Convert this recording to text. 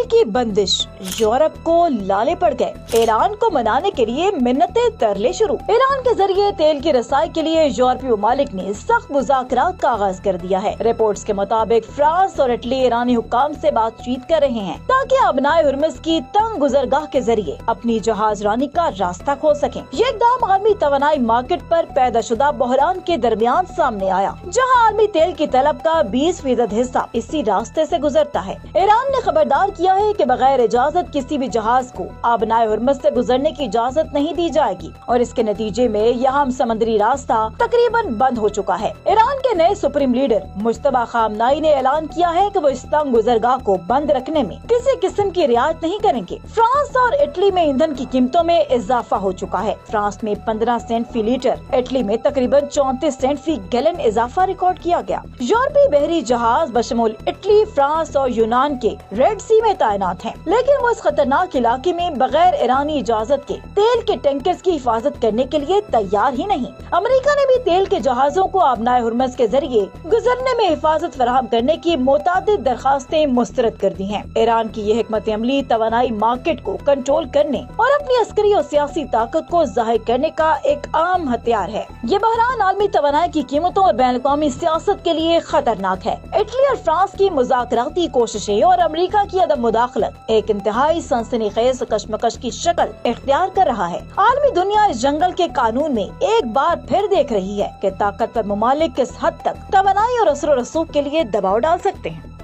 امریکی بندش، یورپ کو لالے پڑ گئے، ایران کو منانے کے لیے منتیں ترلے شروع۔ ایران کے ذریعے تیل کی رسائی کے لیے یورپی ممالک نے سخت مذاکرات کا آغاز کر دیا ہے۔ رپورٹس کے مطابق فرانس اور اٹلی ایرانی حکام سے بات چیت کر رہے ہیں تاکہ آبنائے ہرمز کی تنگ گزرگاہ کے ذریعے اپنی جہاز رانی کا راستہ کھول سکیں۔ یہ اقدام عالمی توانائی مارکیٹ پر پیدا شدہ بحران کے درمیان سامنے آیا، جہاں عالمی تیل کی طلب کا 20% حصہ اسی راستے سے گزرتا ہے۔ ایران نے خبردار کیا ہے کہ بغیر اجازت کسی بھی جہاز کو آبنائے ہرمز سے گزرنے کی اجازت نہیں دی جائے گی، اور اس کے نتیجے میں یہاں سمندری راستہ تقریباً بند ہو چکا ہے۔ ایران کے نئے سپریم لیڈر مجتبی خامنائی نے اعلان کیا ہے کہ وہ اس تنگ گزرگاہ کو بند رکھنے میں کسی قسم کی رعایت نہیں کریں گے۔ فرانس اور اٹلی میں ایندھن کی قیمتوں میں اضافہ ہو چکا ہے۔ فرانس میں 15 سینٹ فی لیٹر، اٹلی میں تقریباً 34 سینٹ فی گیلن اضافہ ریکارڈ کیا گیا۔ یورپی بحری جہاز بشمول اٹلی، فرانس اور یونان کے ریڈ سی میں تعینات ہیں، لیکن وہ اس خطرناک علاقے میں بغیر ایرانی اجازت کے تیل کے ٹینکرز کی حفاظت کرنے کے لیے تیار ہی نہیں۔ امریکہ نے بھی تیل کے جہازوں کو آبنائے ہرمز کے ذریعے گزرنے میں حفاظت فراہم کرنے کی متعدد درخواستیں مسترد کر دی ہیں۔ ایران کی یہ حکمت عملی توانائی مارکیٹ کو کنٹرول کرنے اور اپنی عسکری اور سیاسی طاقت کو ظاہر کرنے کا ایک عام ہتھیار ہے۔ یہ بحران عالمی توانائی کی قیمتوں اور بین الاقوامی سیاست کے لیے خطرناک ہے۔ اٹلی اور فرانس کی مذاکراتی کوششیں اور امریکہ کی عدم مداخلت ایک انتہائی سنسنی خیز کشمکش کی شکل اختیار کر رہا ہے۔ عالمی دنیا اس جنگل کے قانون میں ایک بار پھر دیکھ رہی ہے کہ طاقتور ممالک کس حد تک توانائی اور اثر و رسوخ کے لیے دباؤ ڈال سکتے ہیں۔